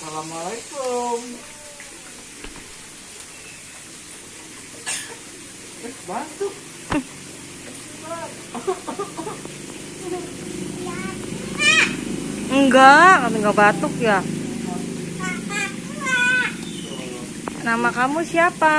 Assalamualaikum. Bantu. Enggak, kami enggak batuk ya. Nama kamu siapa?